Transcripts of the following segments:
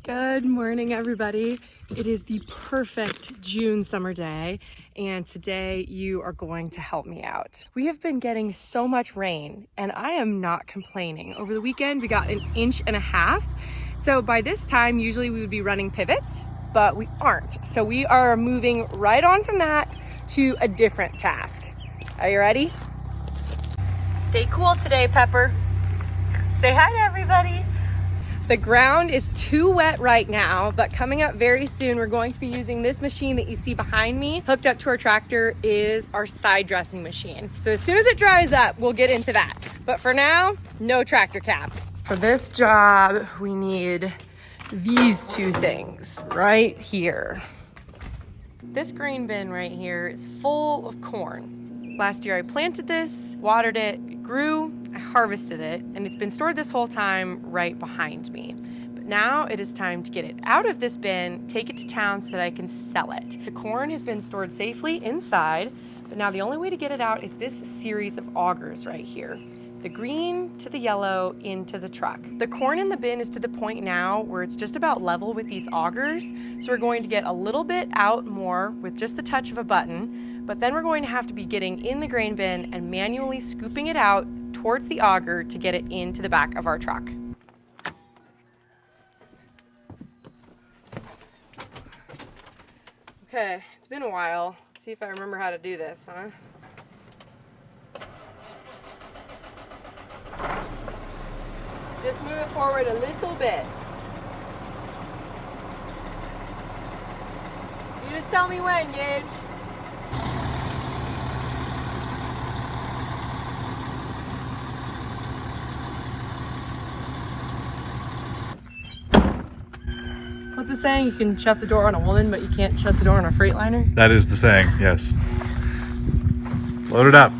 Good morning, everybody. It is the perfect June summer day, and today you are going to help me out. We have been getting so much rain, and I am not complaining. Over the weekend, we got 1.5 inches. So by this time, usually we would be running pivots, but we aren't. So we are moving right on from that to a different task. Are you ready? Stay cool today, Pepper. Say hi to everybody. The ground is too wet right now, but coming up very soon, we're going to be using this machine that you see behind me. Hooked up to our tractor is our side dressing machine. So as soon as it dries up, we'll get into that. But for now, no tractor caps. For this job, we need these two things right here. This grain bin right here is full of corn. Last year I planted this, watered it grew, I harvested it, and it's been stored this whole time right behind me. But now it is time to get it out of this bin, take it to town so that I can sell it. The corn has been stored safely inside, but now the only way to get it out is this series of augers right here. The green to the yellow into the truck. The corn in the bin is to the point now where it's just about level with these augers, so we're going to get a little bit out more with just the touch of a button, but then we're going to have to be getting in the grain bin and manually scooping it out towards the auger to get it into the back of our truck. Okay, it's been a while. Let's see if I remember how to do this, huh? Just move it forward a little bit. You just tell me when, Gage. What's it saying? You can shut the door on a woman, but you can't shut the door on a Freightliner? That is the saying, yes. Load it up.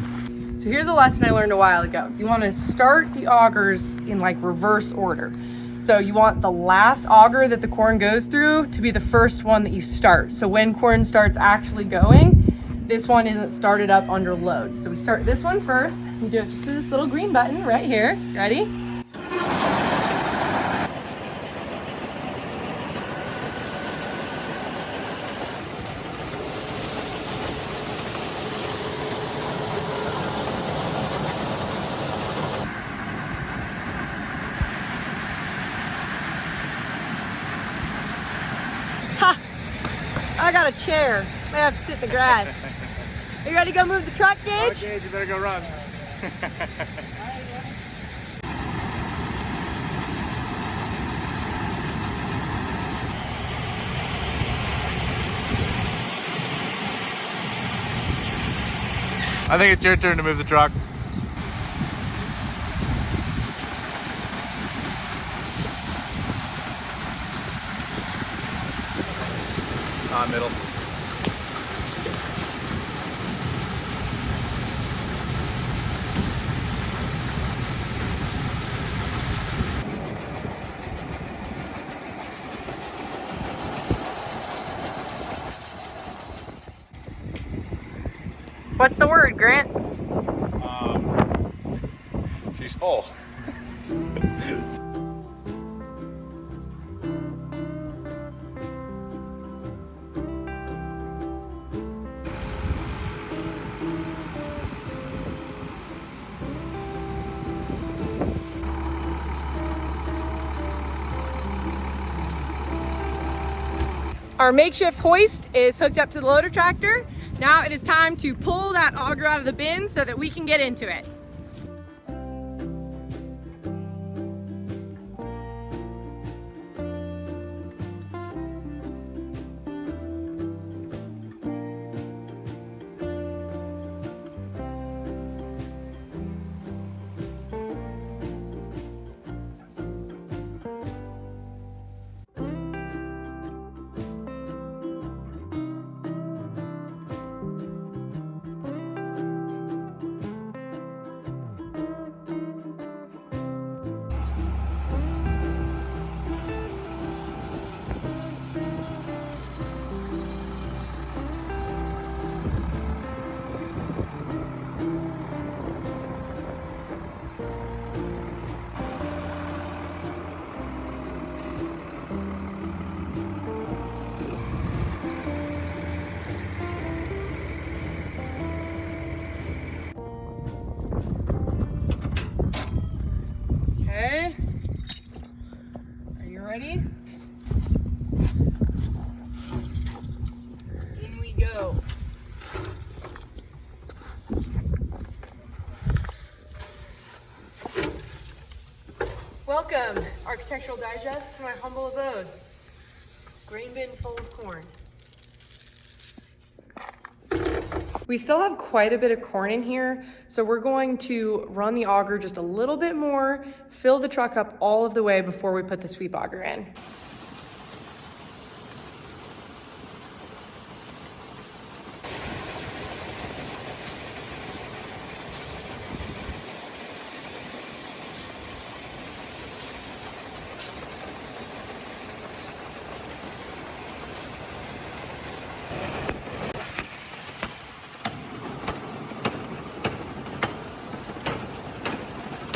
So here's a lesson I learned a while ago. You want to start the augers in like reverse order. So you want the last auger that the corn goes through to be the first one that you start. So when corn starts actually going, this one isn't started up under load. So we start this one first. You do it just through this little green button right here. Ready? I got a chair. I have to sit in the grass. Are you ready to go move the truck, Gage? Okay, you better go run. I think it's your turn to move the truck. Middle. What's the word, Grant? She's full. Our makeshift hoist is hooked up to the loader tractor. Now it is time to pull that auger out of the bin so that we can get into it. Ready? In we go. Welcome, Architectural Digest, to my humble abode. Grain bin full of corn. We still have quite a bit of corn in here, so we're going to run the auger just a little bit more, fill the truck up all of the way before we put the sweep auger in.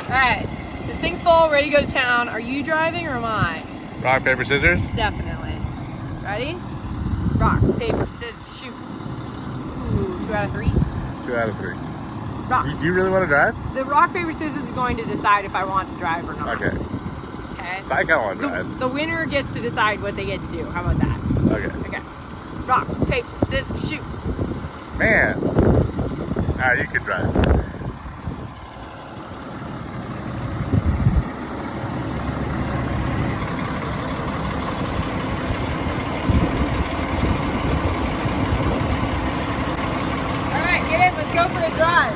All right, this thing's full, ready to go to town. Are you driving or am I? Rock, paper, scissors? Definitely. Ready? Rock, paper, scissors, shoot. Ooh, 2 out of 3. 2 out of 3. Rock. Do you really want to drive? The rock, paper, scissors is going to decide if I want to drive or not. Okay. Okay? So I kind of want to drive. The winner gets to decide what they get to do. How about that? Okay. Okay. Rock, paper, scissors, shoot. Man. Alright, you can drive. Go for a drive.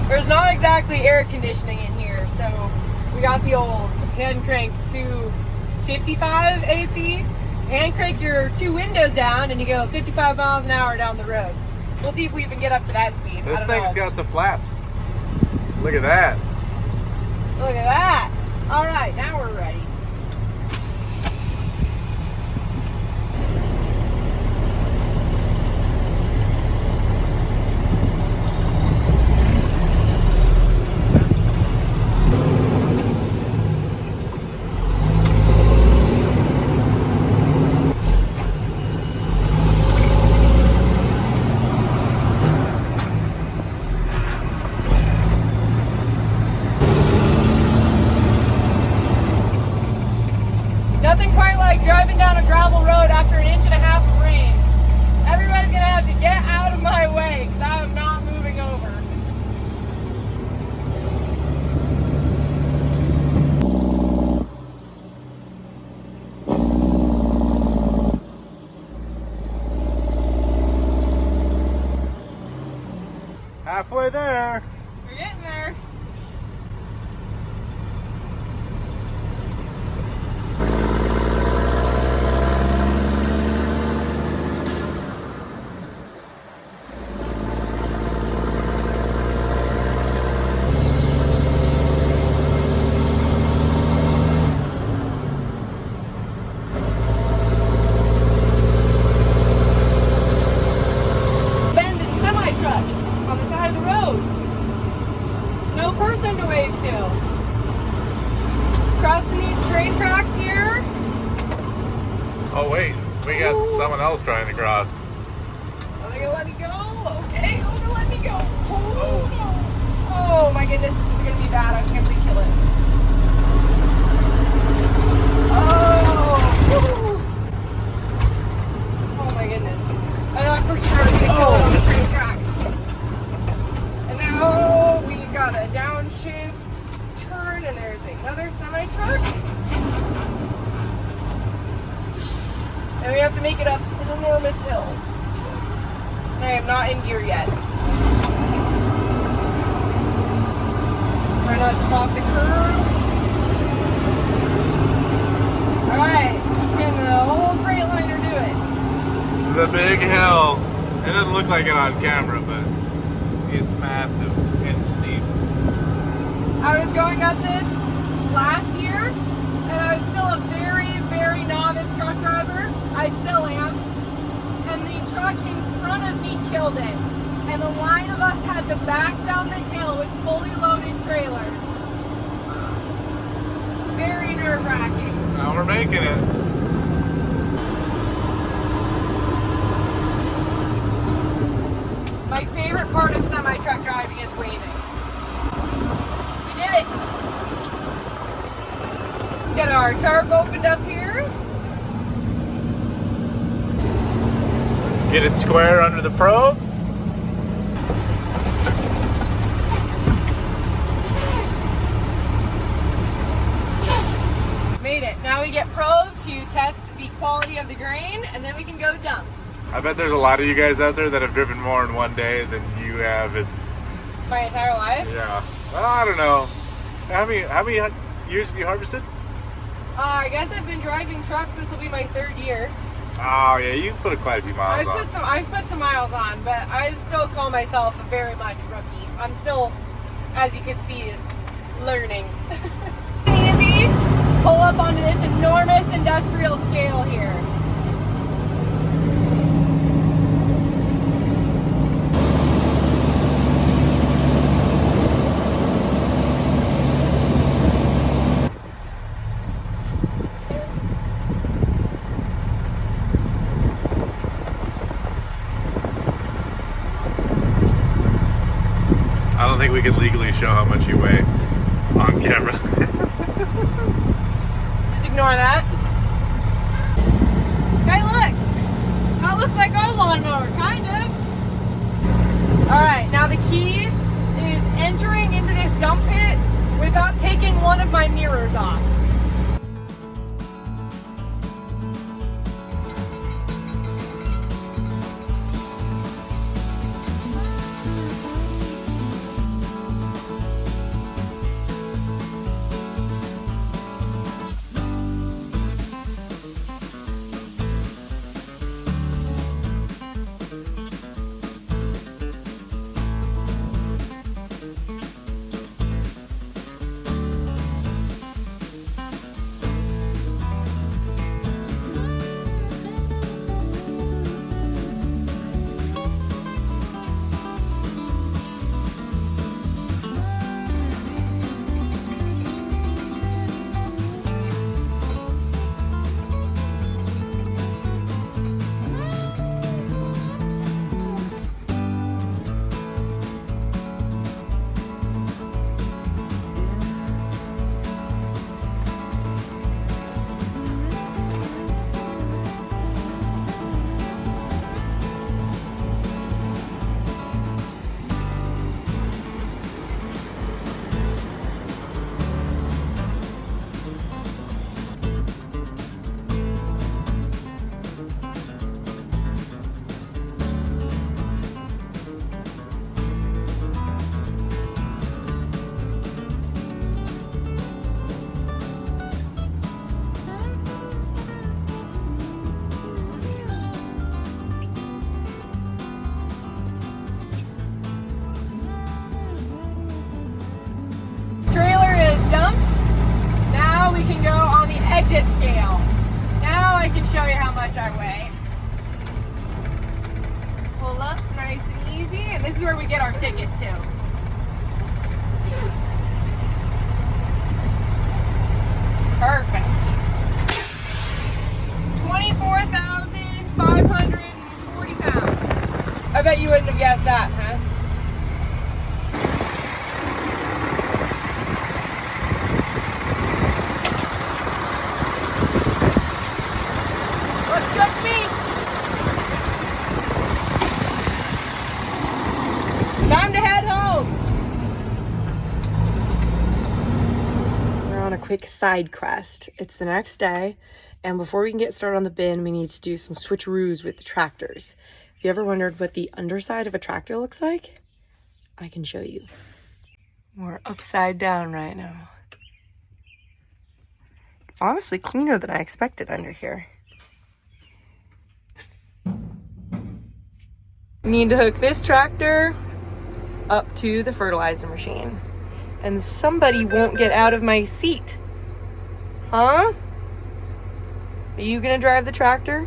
There's not exactly air conditioning in here, so we got the old hand crank to 55 AC. Hand crank your 2 windows down and you go 55 miles an hour down the road. We'll see if we even get up to that speed. This thing's got the flaps. Look at that. Look at that. All right, now we're ready. Nothing quite like driving down a gravel road after 1.5 inches of rain. Everybody's gonna have to get out of my way because I am not moving over. Halfway there. We're getting there. On the side of the road. No person to wave to. Crossing these train tracks here. Oh wait, we got someone else trying to cross. Are they gonna let me go? Okay, oh, they're letting me go. Oh no. Oh my goodness, this is gonna be bad. I can't really kill it. Oh. Oh my goodness. I thought for sure I was gonna kill it on the train tracks. Oh, we got a downshift turn and there's another semi-truck. And we have to make it up an enormous hill. I am not in gear yet. Try not to pop the curb. Alright, can the whole Freightliner do it? The big hill. It doesn't look like it on camera, but it's massive and steep. I was going up this last year, and I was still a very, very novice truck driver. I still am. And the truck in front of me killed it. And the line of us had to back down the hill with fully loaded trailers. Very nerve-wracking. Now we're making it. My favorite part of semi-truck driving is waving. We did it. Get our tarp opened up here. Get it square under the probe. Made it. Now we get probe to test the quality of the grain, and then we can go dump. I bet there's a lot of you guys out there that have driven more in one day than you have in My entire life? Yeah. Well, I don't know. How many years have you harvested? I guess I've been driving truck. This will be my 3rd year. Oh yeah, you put quite a few miles on. I've put some miles on, but I still call myself a very much rookie. I'm still, as you can see, learning. Easy. Pull up onto this enormous industrial scale here. I don't think we can legally show how much you weigh on camera. Just ignore that. Hey, look! That looks like our lawnmower, kind of. Alright, now the key is entering into this dump pit without taking one of my mirrors off. Can go on the exit scale. Now I can show you how much I weigh. Pull up nice and easy, and this is where we get our ticket too. Perfect. 24,540 pounds. I bet you wouldn't have guessed that, huh? Looks good to me. Time to head home. We're on a quick side quest. It's the next day, and before we can get started on the bin, we need to do some switcheroos with the tractors. If you ever wondered what the underside of a tractor looks like, I can show you. We're upside down right now. Honestly, cleaner than I expected under here. Need to hook this tractor up to the fertilizer machine. And somebody won't get out of my seat. Huh? Are you gonna drive the tractor?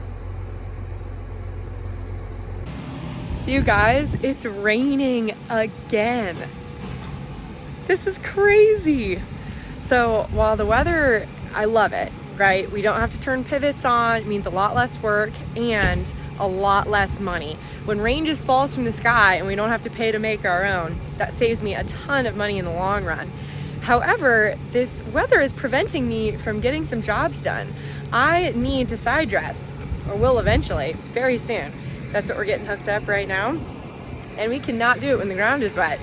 You guys, it's raining again. This is crazy. So while the weather, I love it, right? We don't have to turn pivots on. It means a lot less work and a lot less money. When rain just falls from the sky and we don't have to pay to make our own, that saves me a ton of money in the long run. However, this weather is preventing me from getting some jobs done. I need to side dress, or will eventually, very soon. That's what we're getting hooked up right now. And we cannot do it when the ground is wet.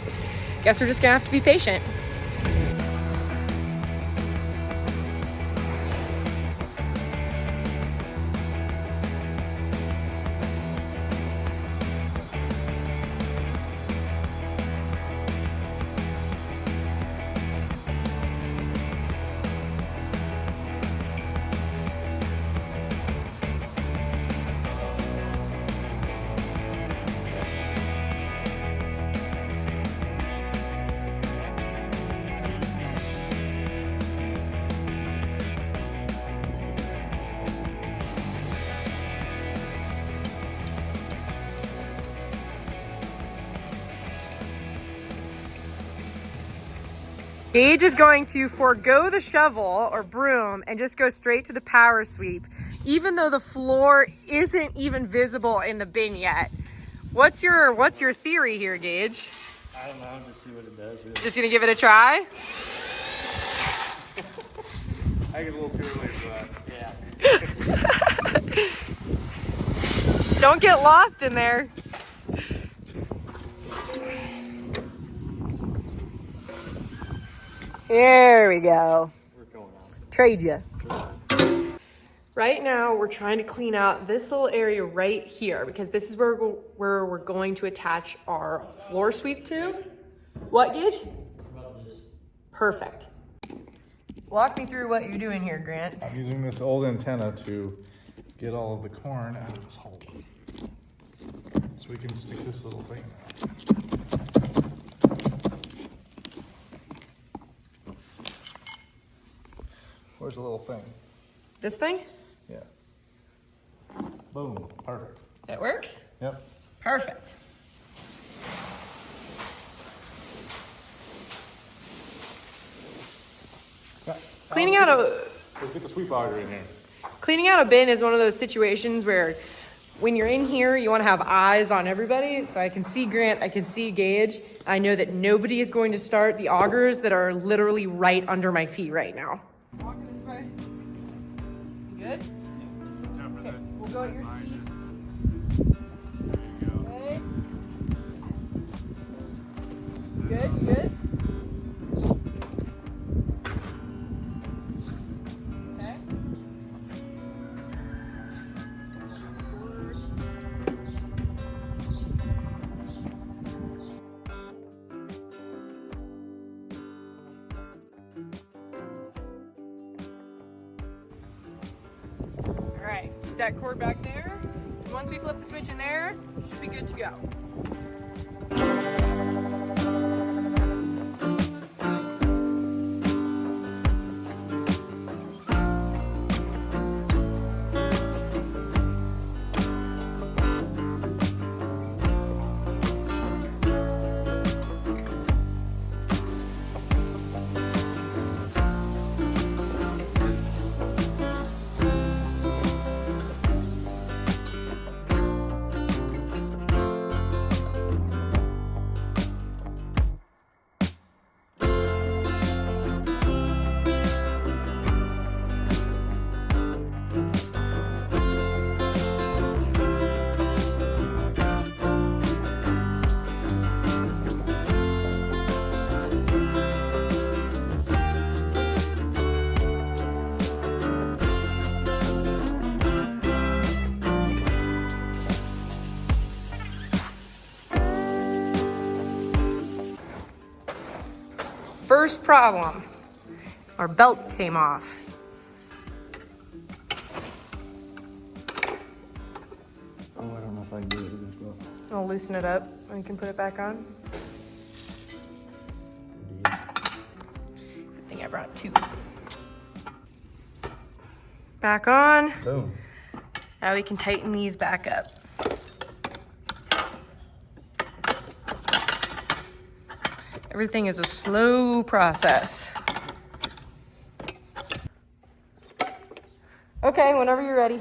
Guess we're just gonna have to be patient. Gage is going to forego the shovel or broom and just go straight to the power sweep, even though the floor isn't even visible in the bin yet. What's your theory here, Gage? I don't know, just see what it does. Really. Just gonna give it a try? I get a little too early for that. Yeah. Don't get lost in there. There we go. We're going on. Trade you. Right now, we're trying to clean out this little area right here because this is where we're going to attach our floor sweep to. What, Gage? Perfect. Walk me through what you're doing here, Grant. I'm using this old antenna to get all of the corn out of this hole. So we can stick this little thing in. Where's the little thing? This thing? Yeah. Boom. Perfect. That works? Yep. Perfect. Cleaning out Let's get the sweep auger in here. Cleaning out a bin is one of those situations where when you're in here, you want to have eyes on everybody. So I can see Grant, I can see Gage. I know that nobody is going to start the augers that are literally right under my feet right now. Walking this way. Good? Okay, we'll go at your speed. Okay. Good, good. Okay. All right, keep that cord back there. Once we flip the switch in there, should be good to go. First problem, our belt came off. Oh, I don't know if I can do it as well. I'll loosen it up and you can put it back on. Good thing I brought two. Back on. Boom. Now we can tighten these back up. Everything is a slow process. Okay, whenever you're ready.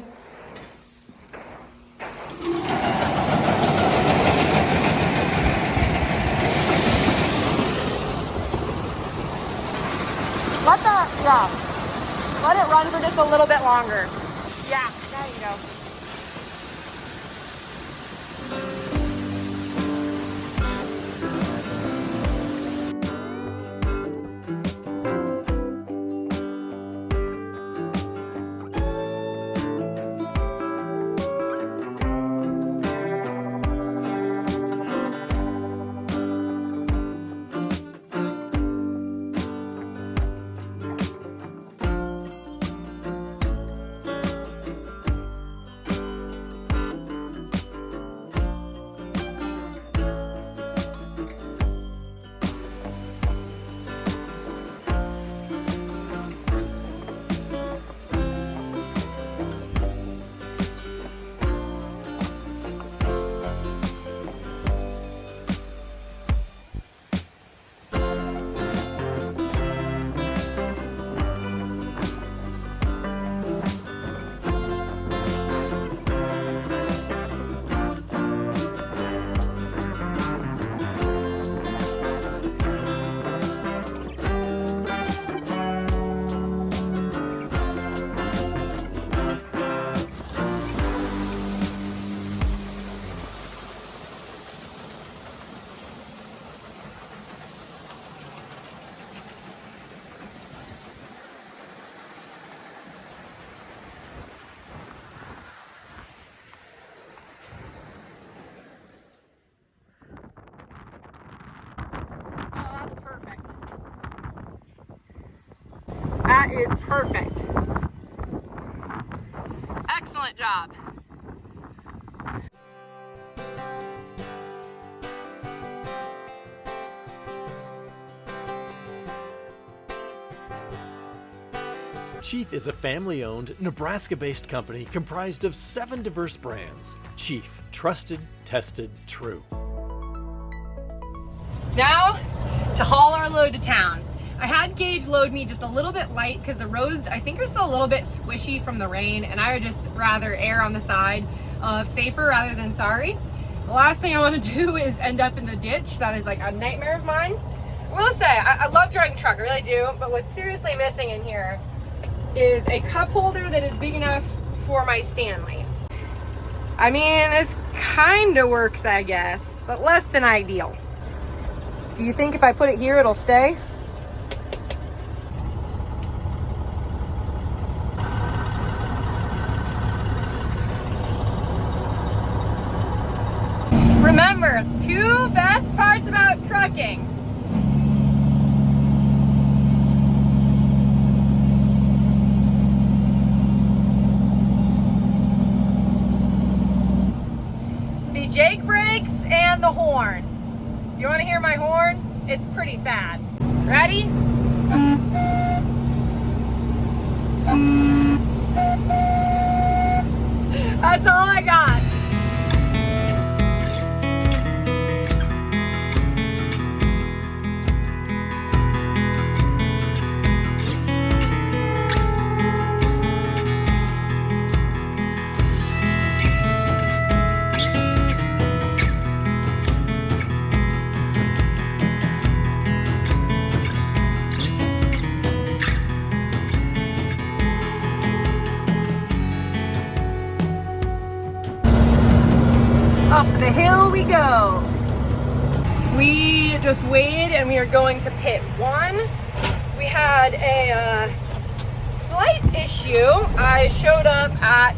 job. Let it run for just a little bit longer. Yeah, there you go. That is perfect. Excellent job. Chief is a family-owned, Nebraska-based company comprised of 7 diverse brands. Chief, trusted, tested, true. Now to haul our load to town. I had Gage load me just a little bit light because the roads I think are still a little bit squishy from the rain, and I would just rather err on the side of safer rather than sorry. The last thing I want to do is end up in the ditch. That is like a nightmare of mine. I will say, I love driving truck, I really do, but what's seriously missing in here is a cup holder that is big enough for my Stanley. I mean, it kind of works, I guess, but less than ideal. Do you think if I put it here, it'll stay? Remember, 2 best parts about trucking. The Jake brakes and the horn. Do you want to hear my horn? It's pretty sad. Ready? That's all I got. Up the hill we go. We just weighed and we are going to pit 1. We had a slight issue. I showed up at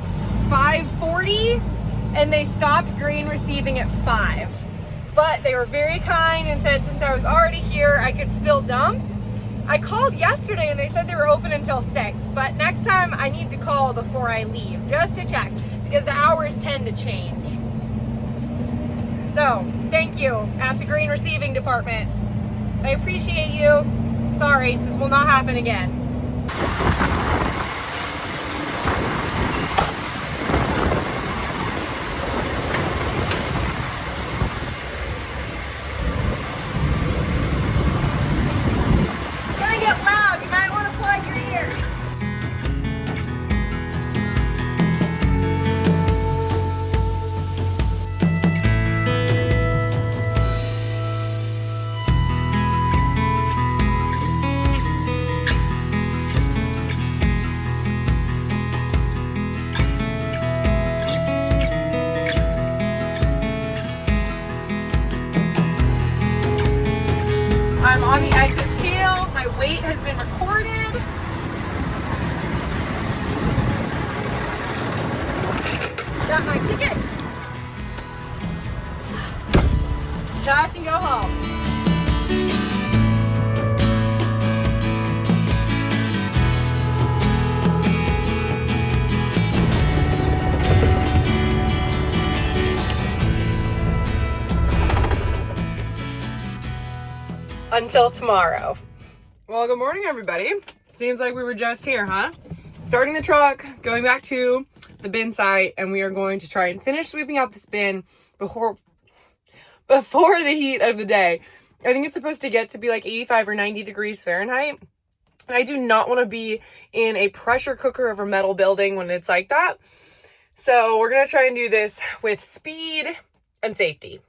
5:40 and they stopped grain receiving at 5. But they were very kind and said since I was already here, I could still dump. I called yesterday and they said they were open until 6, but next time I need to call before I leave just to check because the hours tend to change. So, thank you at the grain receiving department. I appreciate you. Sorry, this will not happen again. It's gonna get loud. You might want to plug your ears. On the exit scale, my weight has been recorded. Got my ticket. Now I can go home. Until tomorrow. Well, good morning, everybody. Seems like we were just here, huh? Starting the truck, going back to the bin site, and we are going to try and finish sweeping out this bin before the heat of the day. I think it's supposed to get to be like 85 or 90 degrees Fahrenheit. And I do not want to be in a pressure cooker of a metal building when it's like that. So we're going to try and do this with speed and safety.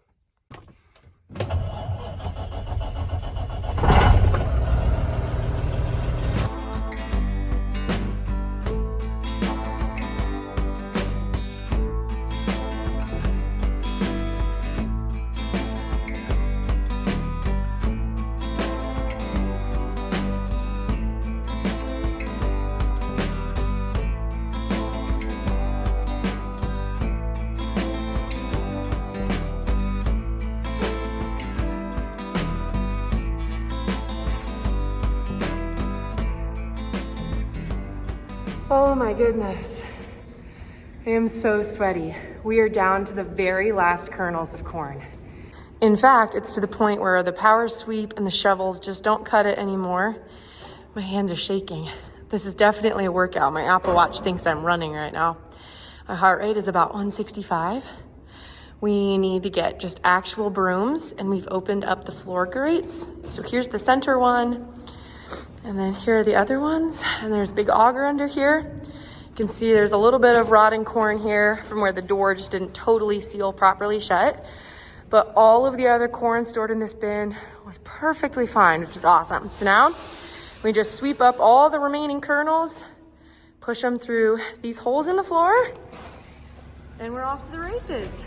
Oh my goodness. I am so sweaty. We are down to the very last kernels of corn. In fact, it's to the point where the power sweep and the shovels just don't cut it anymore. My hands are shaking. This is definitely a workout. My Apple Watch thinks I'm running right now. My heart rate is about 165. We need to get just actual brooms, and we've opened up the floor grates. So here's the center one. And then here are the other ones, and there's a big auger under here. You can see there's a little bit of rotting corn here from where the door just didn't totally seal properly shut. But all of the other corn stored in this bin was perfectly fine, which is awesome. So now we just sweep up all the remaining kernels, push them through these holes in the floor, and we're off to the races.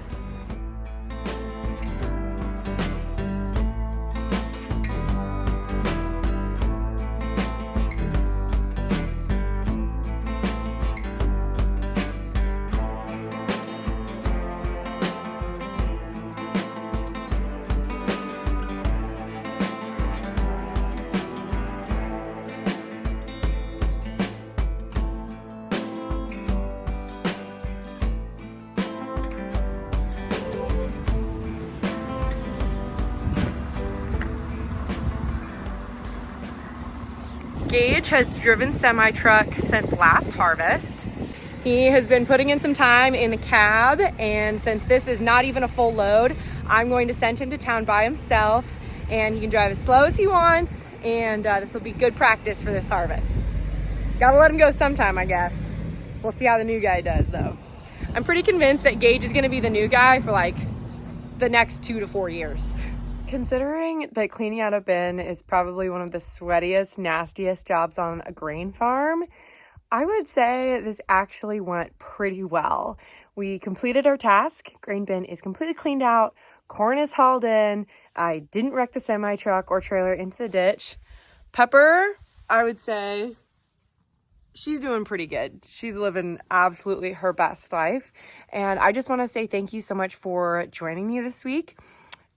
Gage has driven semi-truck since last harvest. He has been putting in some time in the cab, and since this is not even a full load, I'm going to send him to town by himself, and he can drive as slow as he wants, and this will be good practice for this harvest. Gotta let him go sometime, I guess. We'll see how the new guy does, though. I'm pretty convinced that Gage is gonna be the new guy for like the next 2 to 4 years. Considering that cleaning out a bin is probably one of the sweatiest, nastiest jobs on a grain farm, I would say this actually went pretty well. We completed our task. Grain bin is completely cleaned out. Corn is hauled in. I didn't wreck the semi-truck or trailer into the ditch. Pepper, I would say, she's doing pretty good. She's living absolutely her best life. And I just want to say thank you so much for joining me this week.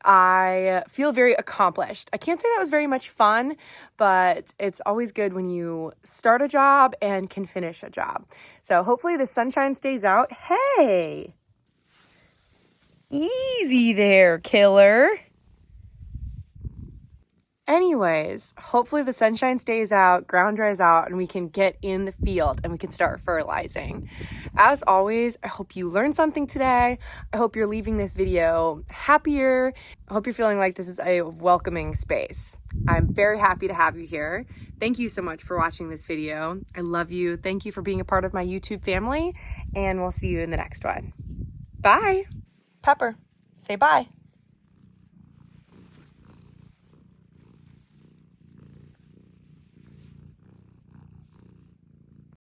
I feel very accomplished. I can't say that was very much fun, but it's always good when you start a job and can finish a job. So hopefully the sunshine stays out. Hey, easy there, killer. Anyways, hopefully the sunshine stays out, ground dries out, and we can get in the field and we can start fertilizing. As always, I hope you learned something today. I hope you're leaving this video happier. I hope you're feeling like this is a welcoming space. I'm very happy to have you here. Thank you so much for watching this video. I love you. Thank you for being a part of my YouTube family, and we'll see you in the next one. Bye. Pepper, say bye.